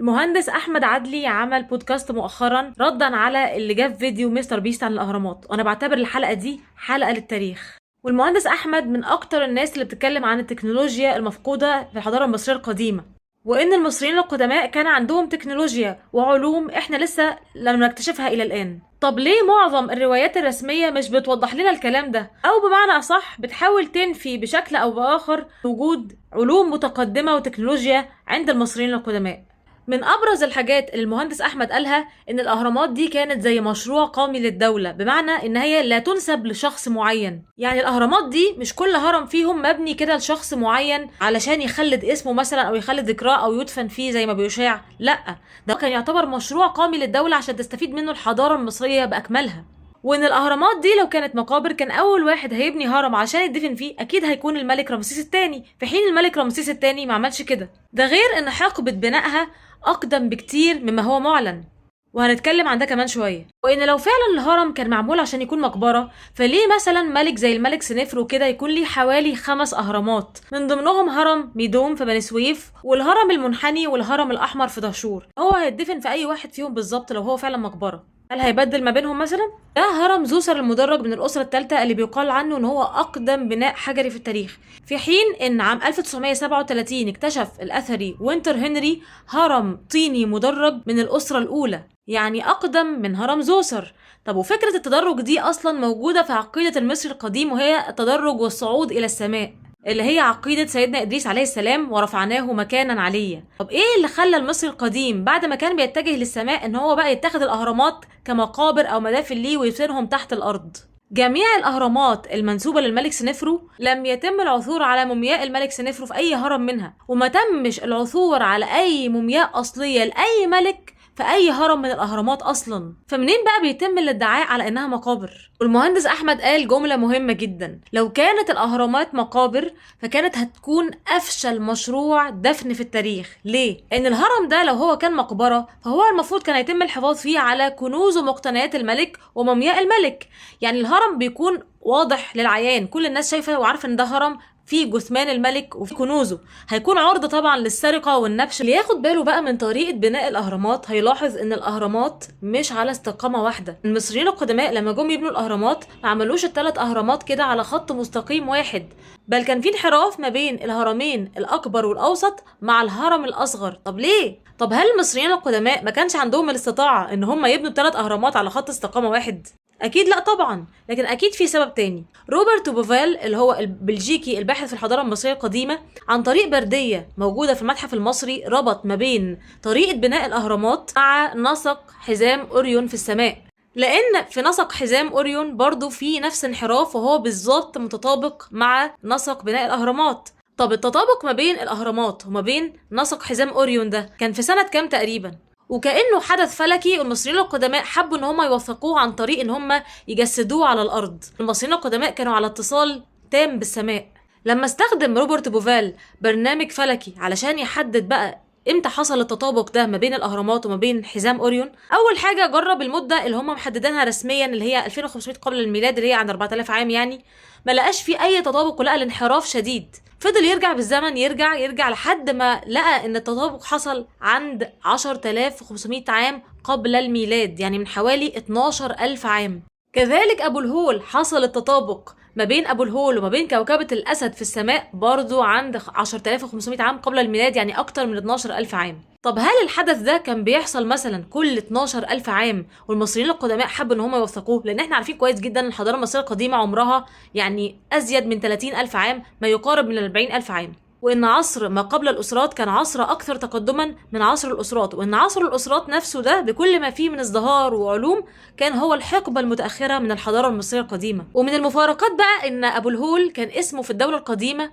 المهندس احمد عدلي عمل بودكاست مؤخرا ردا على اللي جاب فيديو مستر بيست عن الاهرامات، وانا بعتبر الحلقه دي حلقه للتاريخ. والمهندس احمد من اكتر الناس اللي بتتكلم عن التكنولوجيا المفقوده في الحضاره المصريه القديمه، وان المصريين القدماء كان عندهم تكنولوجيا وعلوم احنا لسه لم نكتشفها الى الان. طب ليه معظم الروايات الرسميه مش بتوضح لنا الكلام ده، او بمعنى اصح بتحاول تنفي بشكل او باخر وجود علوم متقدمه وتكنولوجيا عند المصريين القدماء؟ من ابرز الحاجات اللي المهندس احمد قالها ان الاهرامات دي كانت زي مشروع قومي للدوله، بمعنى ان هي لا تنسب لشخص معين. يعني الاهرامات دي مش كل هرم فيهم مبني كده لشخص معين علشان يخلد اسمه مثلا او يخلد ذكراه او يدفن فيه زي ما بيشاع، لا، ده كان يعتبر مشروع قومي للدوله عشان تستفيد منه الحضاره المصريه باكملها. وان الاهرامات دي لو كانت مقابر، كان اول واحد هيبني هرم عشان يدفن فيه اكيد هيكون الملك رمسيس الثاني، في حين الملك رمسيس الثاني ما عملش كده. ده غير ان حقبه بنائها اقدم بكتير مما هو معلن، وهنتكلم عن ده كمان شويه. وان لو فعلا الهرم كان معمول عشان يكون مقبره، فليه مثلا ملك زي الملك سنفرو كده يكون ليه حوالي 5 اهرامات، من ضمنهم هرم ميدوم في بني سويف، والهرم المنحني، والهرم الاحمر في دهشور؟ هو هيدفن في اي واحد فيهم بالظبط لو هو فعلا مقبره؟ هل هيبدل ما بينهم مثلا؟ ده هرم زوسر المدرج من الأسرة الثالثة اللي بيقال عنه إن هو أقدم بناء حجري في التاريخ، في حين إن عام 1937 اكتشف الأثري وينتر هنري هرم طيني مدرج من الأسرة الأولى، يعني أقدم من هرم زوسر. طب وفكرة التدرج دي أصلا موجودة في عقيدة المصري القديم، وهي التدرج والصعود إلى السماء، اللي هي عقيدة سيدنا إدريس عليه السلام ورفعناه مكانا عليا. طب إيه اللي خلى المصري القديم بعد ما كان بيتجه للسماء إن هو بقى يتخذ الأهرامات كمقابر أو مدافن ليه ويدفنهم تحت الأرض؟ جميع الأهرامات المنسوبة للملك سنفرو لم يتم العثور على مومياء الملك سنفرو في أي هرم منها، وما تمش العثور على أي مومياء أصلية لأي ملك في اي هرم من الاهرامات اصلا. فمنين بقى بيتم الادعاء على انها مقابر؟ والمهندس احمد قال جمله مهمه جدا: لو كانت الاهرامات مقابر فكانت هتكون افشل مشروع دفن في التاريخ. ليه؟ لان الهرم ده لو هو كان مقبره فهو المفروض كان يتم الحفاظ فيه على كنوز ومقتنيات الملك ومومياء الملك. يعني الهرم بيكون واضح للعيان، كل الناس شايفه وعارفه ان ده هرم في جثمان الملك وفي كنوزه، هيكون عرضة طبعا للسرقة والنبش. اللي ياخد باله بقى من طريقة بناء الأهرامات هيلاحظ إن الأهرامات مش على استقامة واحدة. المصريين القدماء لما جم يبنوا الأهرامات ما عملوش ال3 أهرامات كده على خط مستقيم واحد، بل كان في انحراف ما بين الهرمين الأكبر والأوسط مع الهرم الأصغر. طب ليه؟ طب هل المصريين القدماء ما كانش عندهم الاستطاعة إن هم يبنوا ال3 أهرامات على خط استقامة واحد؟ اكيد لا طبعا، لكن اكيد في سبب تاني. روبرت بوفال اللي هو البلجيكي الباحث في الحضاره المصريه القديمه، عن طريق برديه موجوده في المتحف المصري، ربط ما بين طريقه بناء الاهرامات مع نسق حزام اوريون في السماء، لان في نسق حزام اوريون برضو في نفس انحراف، وهو بالظبط متطابق مع نسق بناء الاهرامات. طب التطابق ما بين الاهرامات وما بين نسق حزام اوريون ده كان في سنه كام تقريبا؟ وكأنه حدث فلكي، والمصريين القدماء حبوا ان هم يوثقوه عن طريق ان هم يجسدوه على الارض. المصريين القدماء كانوا على اتصال تام بالسماء. لما استخدم روبرت بوفال برنامج فلكي علشان يحدد بقى امتى حصل التطابق ده ما بين الاهرامات وما بين حزام اوريون، اول حاجه جرب المده اللي هم محددينها رسميا اللي هي 2500 قبل الميلاد، اللي هي عند 4000 عام يعني، ما لقاش في اي تطابق ولقى الانحراف شديد. فضل يرجع بالزمن، يرجع لحد ما لقى ان التطابق حصل عند 10500 عام قبل الميلاد، يعني من حوالي 12000 عام. كذلك ابو الهول حصل التطابق ما بين ابو الهول وما بين كوكبة الاسد في السماء برضو عند 10500 عام قبل الميلاد، يعني اكتر من 12000 عام. طب هل الحدث ده كان بيحصل مثلا كل 12000 عام والمصريين القدماء حبوا ان هم يوثقوه؟ لان احنا عارفين كويس جدا ان الحضاره المصريه القديمه عمرها يعني ازيد من 30000 عام، ما يقارب من 40000 عام، وان عصر ما قبل الاسرات كان عصر اكثر تقدما من عصر الاسرات، وان عصر الاسرات نفسه ده بكل ما فيه من ازدهار وعلوم كان هو الحقبه المتاخره من الحضاره المصريه القديمه. ومن المفارقات بقى ان ابو الهول كان اسمه في الدوله القديمه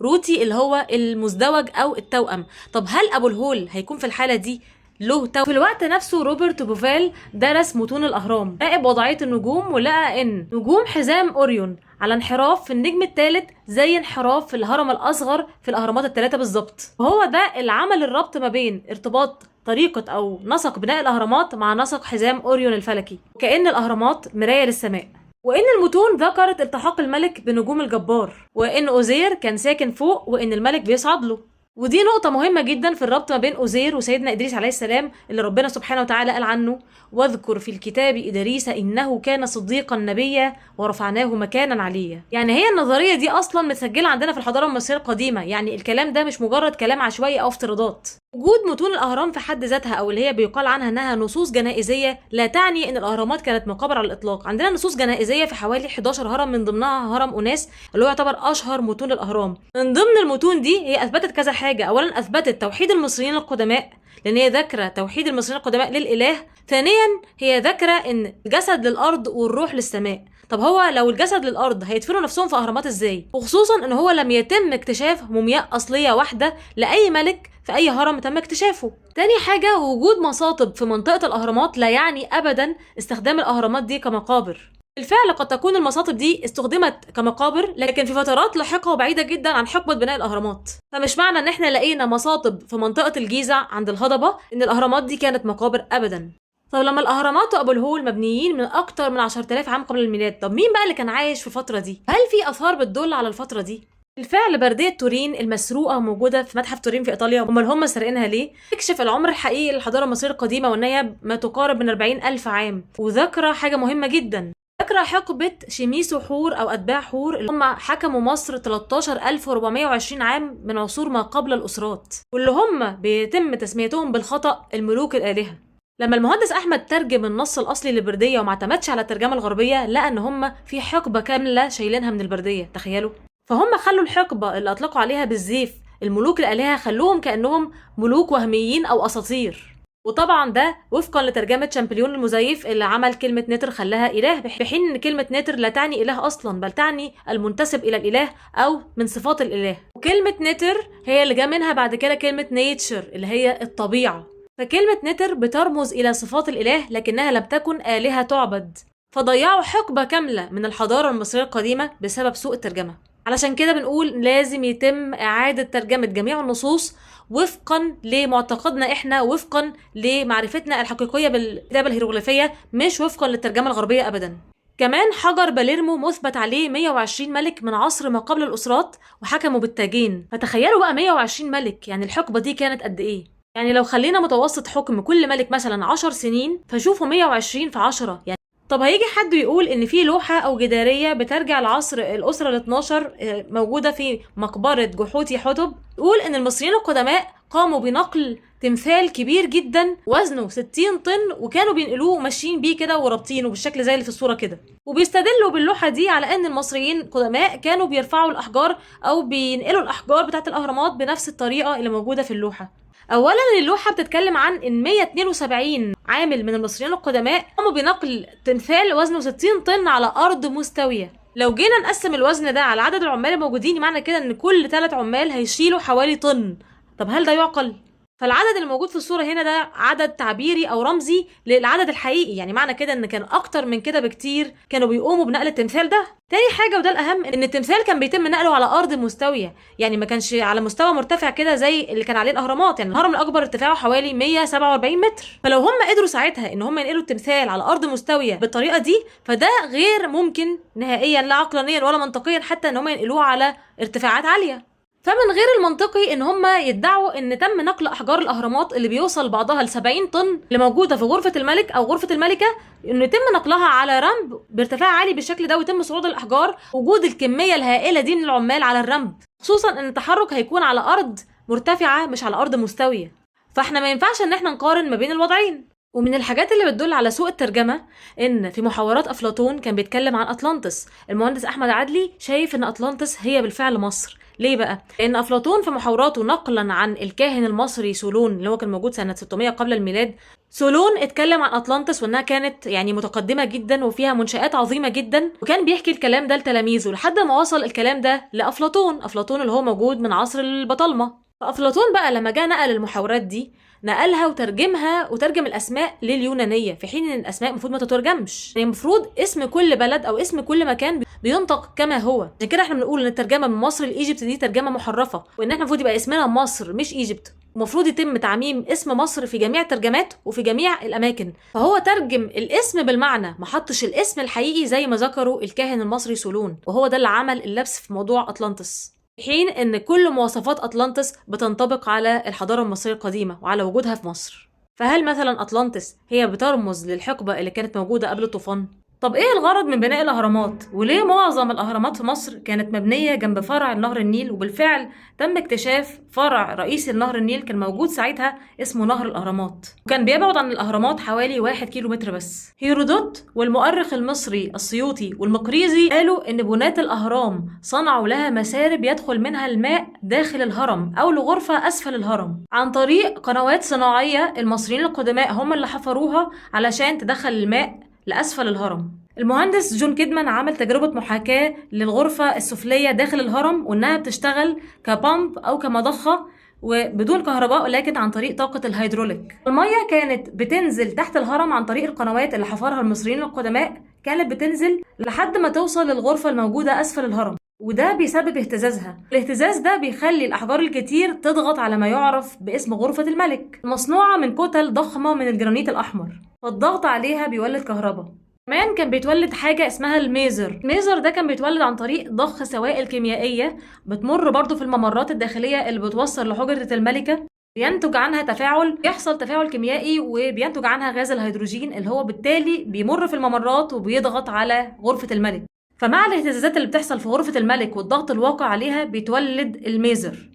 روتي اللي هو المزدوج او التوأم. طب هل ابو الهول هيكون في الحاله دي له في الوقت نفسه؟ روبرت بوفال درس متون الاهرام، راقب وضعيه النجوم، ولقى ان نجوم حزام اوريون على انحراف في النجم الثالث زي انحراف في الهرم الاصغر في الاهرامات ال3 بالظبط. وهو ده اللي عمل الربط ما بين ارتباط طريقه او نسق بناء الاهرامات مع نسق حزام اوريون الفلكي، وكأن الاهرامات مرايه للسماء. وان المتون ذكرت التحاق الملك بنجوم الجبار، وان اوزير كان ساكن فوق، وان الملك بيصعد له. ودي نقطة مهمة جدا في الربط ما بين أزير وسيدنا إدريس عليه السلام، اللي ربنا سبحانه وتعالى قال عنه: واذكر في الكتاب إدريس إنه كان صديقا نبيا ورفعناه مكانا عليا. يعني هي النظرية دي أصلا متسجلة عندنا في الحضارة المصرية القديمة، يعني الكلام ده مش مجرد كلام عشوائي أو افتراضات. وجود متون الأهرام في حد ذاتها، أو اللي هي بيقال عنها إنها نصوص جنائزية، لا تعني إن الأهرامات كانت مقابر على الإطلاق. عندنا نصوص جنائزية في حوالي 11 هرم، من ضمنها هرم أناس اللي هو يعتبر أشهر متون الأهرام. من ضمن المتون دي هي أثبتت كذا حاجة. أولا أثبتت توحيد المصريين القدماء، لأن هي ذاكرة توحيد المصريين القدماء للإله. ثانيا هي ذاكرة إن الجسد للأرض والروح للسماء. طب هو لو الجسد للأرض هيدفنوا نفسهم في أهرامات إزاي؟ وخصوصا إن هو لم يتم اكتشاف مومياء أصلية واحدة لأي ملك في أي هرم تم اكتشافه. تاني حاجة، وجود مصاطب في منطقة الأهرامات لا يعني أبدا استخدام الأهرامات دي كمقابر. بالفعل قد تكون المصاطب دي استخدمت كمقابر، لكن في فترات لاحقة وبعيدة جدا عن حقبة بناء الأهرامات. فمش معنى ان احنا لقينا مصاطب في منطقة الجيزة عند الهضبة ان الأهرامات دي كانت مقابر أبدا. طب لما الأهرامات وأبو الهول مبنيين من أكتر من 10,000 عام قبل الميلاد، طب مين بقى اللي كان عايش في الفترة دي؟ هل في آثار بتدل على الفترة دي؟ بالفعل بردية تورين المسروقة موجودة في متحف تورين في إيطاليا. امال هم سارقينها ليه؟ تكشف العمر الحقيقي للحضارة المصرية القديمة، وإن هي ما تقارب من 40,000 عام. وذكرى حاجة مهمة جدا، فاكرة حقبة شميس وحور أو أتباع حور اللي هم حكموا مصر 13,420 عام من عصور ما قبل الأسرات، واللي هم بيتم تسميتهم بالخطأ الملوك الآلهة. لما المهندس أحمد ترجم النص الأصلي للبردية وما اعتمدش على الترجمة الغربية، لقى إن هم في حقبة كاملة شايلينها من البردية. تخيلوا، فهم خلوا الحقبة اللي أطلقوا عليها بالزيف الملوك الآلهة خلوهم كأنهم ملوك وهميين أو أساطير. وطبعا ده وفقا لترجمة شامبليون المزيف اللي عمل كلمة نتر خلاها إله، في حين إن كلمة نتر لا تعني إله أصلا، بل تعني المنتسب إلى الإله أو من صفات الإله. وكلمة نتر هي اللي جاء منها بعد كده كلمة نيتشر اللي هي الطبيعة. فكلمة نتر بترمز إلى صفات الإله لكنها لم تكن آلهة تعبد. فضيعوا حقبة كاملة من الحضارة المصرية القديمة بسبب سوء الترجمة. علشان كده بنقول لازم يتم إعادة ترجمة جميع النصوص وفقا لمعتقدنا احنا، وفقا لمعرفتنا الحقيقية بالكتابة الهيروغليفية، مش وفقا للترجمة الغربية أبدا. كمان حجر باليرمو مثبت عليه 120 ملك من عصر ما قبل الأسرات وحكموا بالتاجين. فتخيلوا بقى 120 ملك، يعني الحقبة دي كانت قد ايه؟ يعني لو خلينا متوسط حكم كل ملك مثلا 10 سنين، فشوفوا 120 في 10 يعني. طب هيجي حد يقول ان في لوحة او جدارية بترجع لعصر الاسرة ال 12 موجودة في مقبرة جحوتي حتب، تقول ان المصريين القدماء قاموا بنقل تمثال كبير جدا وزنه 60 طن، وكانوا بينقلوه وماشيين بيه كده ورابطينه بالشكل زي اللي في الصورة كده. وبيستدلوا باللوحة دي على ان المصريين القدماء كانوا بيرفعوا الاحجار او بينقلوا الاحجار بتاعت الاهرامات بنفس الطريقة اللي موجودة في اللوحة. اولا اللوحه بتتكلم عن ان 172 عامل من المصريين القدماء قاموا بنقل تمثال وزنه 60 طن على ارض مستويه. لو جينا نقسم الوزن ده على عدد العمال الموجودين، معنى كده ان كل 3 عمال هيشيلوا حوالي طن. طب هل ده يعقل؟ فالعدد اللي موجود في الصورة هنا ده عدد تعبيري أو رمزي للعدد الحقيقي، يعني معنى كده إن كان أكتر من كده بكتير كانوا بيقوموا بنقل التمثال ده. تاني حاجة وده الأهم، إن التمثال كان بيتم نقله على أرض مستوية، يعني ما كانش على مستوى مرتفع كده زي اللي كان عليه الأهرامات. يعني الهرم الأكبر ارتفاعه حوالي 147 متر، فلو هم قدروا ساعتها إن هم ينقلوا التمثال على أرض مستوية بالطريقة دي، فده غير ممكن نهائيا، لا عقلانيا ولا منطقيا حتى إن هم ينقلوه على ارتفاعات عالية. فمن غير المنطقي ان هم يدعوا ان تم نقل احجار الاهرامات اللي بيوصل بعضها ل 70 طن اللي موجوده في غرفه الملك او غرفه الملكه، انه يتم نقلها على رمب بارتفاع عالي بالشكل ده ويتم صعود الاحجار، وجود الكميه الهائله دي من العمال على الرمب، خصوصا ان التحرك هيكون على ارض مرتفعه مش على ارض مستويه. فاحنا ما ينفعش ان احنا نقارن ما بين الوضعين. ومن الحاجات اللي بتدل على سوء الترجمة ان في محاورات افلاطون كان بيتكلم عن اطلانتس. المهندس احمد عدلي شايف ان اطلانتس هي بالفعل مصر. ليه بقى؟ لان افلاطون في محاوراته نقلا عن الكاهن المصري سولون اللي هو كان موجود سنة 600 قبل الميلاد، سولون اتكلم عن اطلانتس وانها كانت يعني متقدمة جدا وفيها منشآت عظيمة جدا، وكان بيحكي الكلام ده لتلاميذه لحد ما وصل الكلام ده لافلاطون اللي هو موجود من عصر البطالمة. فافلاطون بقى لما جاء نقل المحاورات دي نقلها وترجمها وترجم الاسماء لليونانيه، في حين ان الاسماء المفروض ما تترجمش. يعني المفروض اسم كل بلد او اسم كل مكان بينطق كما هو. عشان كده احنا بنقول ان الترجمه من مصر لايجيبت دي ترجمه محرفه، وان احنا المفروض يبقى اسمنا مصر مش ايجيبت، ومفروض يتم تعميم اسم مصر في جميع الترجمات وفي جميع الاماكن. فهو ترجم الاسم بالمعنى، ما حطش الاسم الحقيقي زي ما ذكروا الكاهن المصري سولون، وهو ده اللي عمل اللبس في موضوع اطلانتس. في حين ان كل مواصفات اطلانتس بتنطبق على الحضاره المصريه القديمه وعلى وجودها في مصر. فهل مثلا اطلانتس هي بترمز للحقبه اللي كانت موجوده قبل الطوفان؟ طب ايه الغرض من بناء الاهرامات؟ وليه معظم الاهرامات في مصر كانت مبنيه جنب فرع نهر النيل؟ وبالفعل تم اكتشاف فرع رئيسي لنهر النيل كان موجود ساعتها اسمه نهر الاهرامات، وكان بيبعد عن الاهرامات حوالي 1 كيلو متر بس. هيرودوت والمؤرخ المصري السيوطي والمقريزي قالوا ان بناة الاهرام صنعوا لها مسارب يدخل منها الماء داخل الهرم او لغرفه اسفل الهرم عن طريق قنوات صناعيه المصريين القدماء هم اللي حفروها علشان تدخل الماء لأسفل الهرم. المهندس جون كيدمان عمل تجربة محاكاة للغرفة السفلية داخل الهرم، وإنها بتشتغل كبامب أو كمضخة وبدون كهرباء، ولكن عن طريق طاقة الهيدروليك. المية كانت بتنزل تحت الهرم عن طريق القنوات اللي حفرها المصريين القدماء، كانت بتنزل لحد ما توصل للغرفة الموجودة أسفل الهرم، وده بيسبب اهتزازها. الاهتزاز ده بيخلي الأحجار الكتير تضغط على ما يعرف باسم غرفة الملك، مصنوعة من كتل ضخمة من الجرانيت الأحمر، فالضغط عليها بيولد كهرباء. كمان كان بيتولد حاجة اسمها الميزر ده كان بيتولد عن طريق ضخ سوائل كيميائية بتمر برضو في الممرات الداخلية اللي بتوصل لحجرة الملكة، بينتج عنها تفاعل، يحصل تفاعل كيميائي وبينتج عنها غاز الهيدروجين اللي هو بالتالي بيمر في الممرات وبيضغط على غرفة الملك. فمع الاهتزازات اللي بتحصل في غرفة الملك والضغط الواقع عليها بيتولد الميزر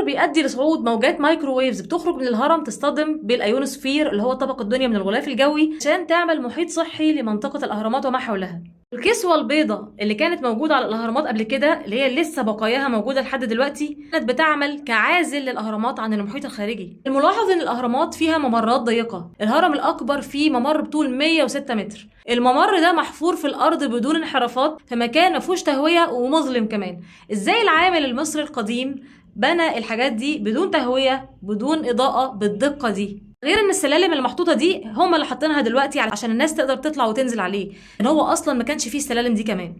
بيؤدي لصعود موجات مايكروويفز بتخرج من الهرم تصطدم بالايونوسفير اللي هو طبق الدنيا من الغلاف الجوي عشان تعمل محيط صحي لمنطقة الأهرامات وما حولها. الكسوة البيضاء اللي كانت موجودة على الأهرامات قبل كده، اللي هي لسه بقاياها موجودة لحد دلوقتي، كانت بتعمل كعازل للأهرامات عن المحيط الخارجي. الملاحظ إن الأهرامات فيها ممرات ضيقة، الهرم الأكبر فيه ممر بطول 106 متر، الممر ده محفور في الأرض بدون انحرافات في مكان مفيهوش تهوية ومظلم كمان. إزاي العامل المصري القديم بنى الحاجات دي بدون تهوية بدون إضاءة بالدقة دي؟ غير ان السلالم اللي محطوطه دي هم اللي حاطينها دلوقتي عشان الناس تقدر تطلع وتنزل عليه، ان هو اصلا ما كانش فيه السلالم دي كمان.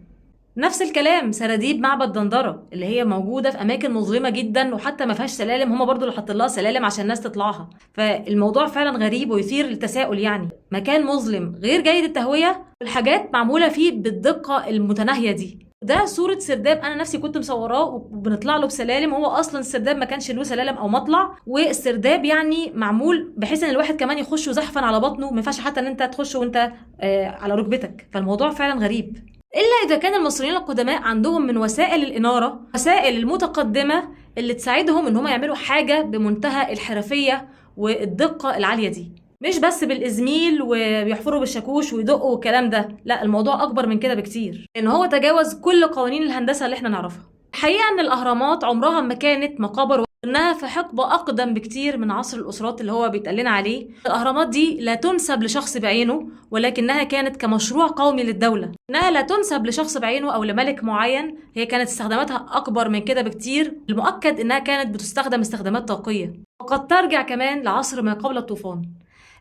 نفس الكلام سراديب معبد دندره اللي هي موجوده في اماكن مظلمه جدا وحتى ما فيهاش سلالم، هم برضو اللي حاطين لها سلالم عشان الناس تطلعها. فالموضوع فعلا غريب ويثير التساؤل، يعني مكان مظلم غير جيد التهويه والحاجات معموله فيه بالدقه المتناهيه دي. ده صورة سرداب أنا نفسي كنت مصوراه وبنطلع له بسلالم، هو أصلا السرداب ما كانش له سلالم أو مطلع، والسرداب يعني معمول بحيث إن الواحد كمان يخش زحفا على بطنه، ما ينفعش حتى إن أنت تخش وأنت على ركبتك. فالموضوع فعلا غريب. إلا إذا كان المصريين القدماء عندهم من وسائل الإنارة وسائل المتقدمة اللي تساعدهم إن هم يعملوا حاجة بمنتهى الحرفية والدقة العالية دي، مش بس بالإزميل وبيحفروا بالشاكوش ويدقوا والكلام ده، لا الموضوع أكبر من كده بكتير، لأن هو تجاوز كل قوانين الهندسة اللي احنا نعرفها. الحقيقة إن الأهرامات عمرها ما كانت مقابر، وإنها في حقبة أقدم بكتير من عصر الأسرات اللي هو بيتقال لنا عليه. الأهرامات دي لا تنسب لشخص بعينه، ولكنها كانت كمشروع قومي للدولة. إنها لا تنسب لشخص بعينه أو لملك معين، هي كانت استخداماتها أكبر من كده بكتير. المؤكد إنها كانت بتستخدم استخدامات طاقية، وقد ترجع كمان لعصر ما قبل الطوفان.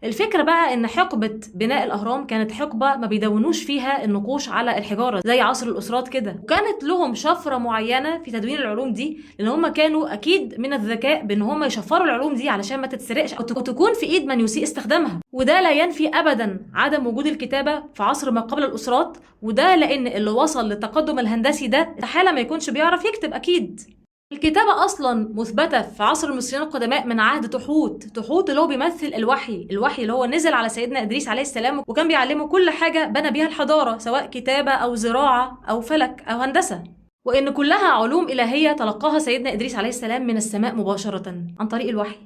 الفكرة بقى ان حقبة بناء الاهرام كانت حقبة ما بيدونوش فيها النقوش على الحجارة زي عصر الاسرات كده، وكانت لهم شفرة معينة في تدوين العلوم دي، لان هم كانوا اكيد من الذكاء بان هم يشفروا العلوم دي علشان ما تتسرقش او تكون في ايد من يسيء استخدامها. وده لا ينفي ابدا عدم وجود الكتابة في عصر ما قبل الاسرات، وده لان اللي وصل للتقدم الهندسي ده استحالة ما يكونش بيعرف يكتب اكيد. الكتابة أصلا مثبتة في عصر المصريين القدماء من عهد تحوت اللي هو بيمثل الوحي اللي هو نزل على سيدنا إدريس عليه السلام، وكان بيعلمه كل حاجة بنى بيها الحضارة، سواء كتابة أو زراعة أو فلك أو هندسة، وإن كلها علوم إلهية تلقاها سيدنا إدريس عليه السلام من السماء مباشرة عن طريق الوحي،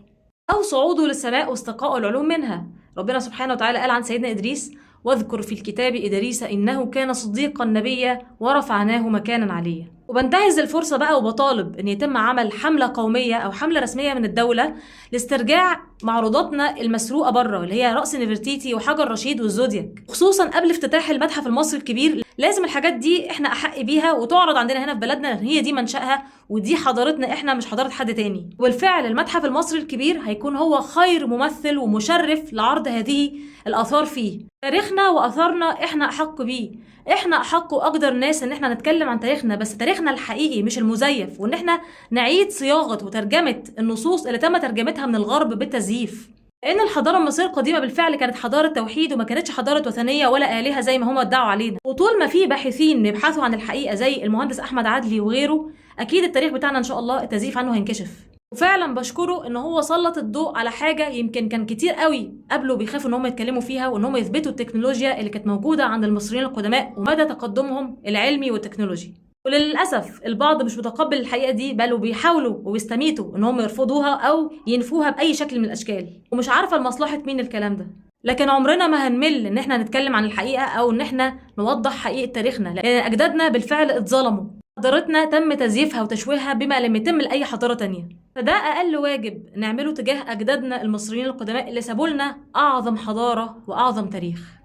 أو صعوده للسماء واستقاء العلوم منها. ربنا سبحانه وتعالى قال عن سيدنا إدريس: واذكر في الكتاب إدريس إنه كان صديقا نبيا ورفعناه مكانا عليا. وبنتهز الفرصة بقى وبطالب ان يتم عمل حملة قومية او حملة رسمية من الدولة لاسترجاع معروضاتنا المسروقة بره، اللي هي رأس نفرتيتي وحجر رشيد والزودياك، خصوصا قبل افتتاح المتحف المصري الكبير. لازم الحاجات دي احنا احق بيها وتعرض عندنا هنا في بلدنا، لان هي دي منشأها ودي حضارتنا احنا، مش حضارة حد تاني. وبالفعل المتحف المصري الكبير هيكون هو خير ممثل ومشرف لعرض هذه الآثار فيه. تاريخنا وآثارنا احنا أحق بيه، احنا أحق وأقدر ناس ان احنا نتكلم عن تاريخنا، بس تاريخنا الحقيقي مش المزيف، وان احنا نعيد صياغة وترجمة النصوص اللي تم ترجمتها من الغرب بالتزييف. لان الحضاره المصريه القديمه بالفعل كانت حضاره توحيد وما كانتش حضاره وثنيه ولا الهه زي ما هم ادعوا علينا. وطول ما في باحثين بيبحثوا عن الحقيقه زي المهندس احمد عدلي وغيره، اكيد التاريخ بتاعنا ان شاء الله التزييف عنه هينكشف. وفعلا بشكره ان هو سلط الضوء على حاجه يمكن كان كتير قوي قبله بيخافوا ان هم يتكلموا فيها، وان هم يثبتوا التكنولوجيا اللي كانت موجوده عند المصريين القدماء ومدى تقدمهم العلمي والتكنولوجي. وللاسف البعض مش متقبل الحقيقه دي، بل وبيحاولوا وبيستميتوا ان هم يرفضوها او ينفوها باي شكل من الاشكال، ومش عارفه لمصلحه مين الكلام ده. لكن عمرنا ما هنمل ان احنا نتكلم عن الحقيقه او ان احنا نوضح حقيقه تاريخنا، لان اجدادنا بالفعل اتظلموا، حضارتنا تم تزييفها وتشويهها بما لم يتم لاي حضاره تانية. فده اقل واجب نعمله تجاه اجدادنا المصريين القدماء اللي سابوا لنا اعظم حضاره واعظم تاريخ.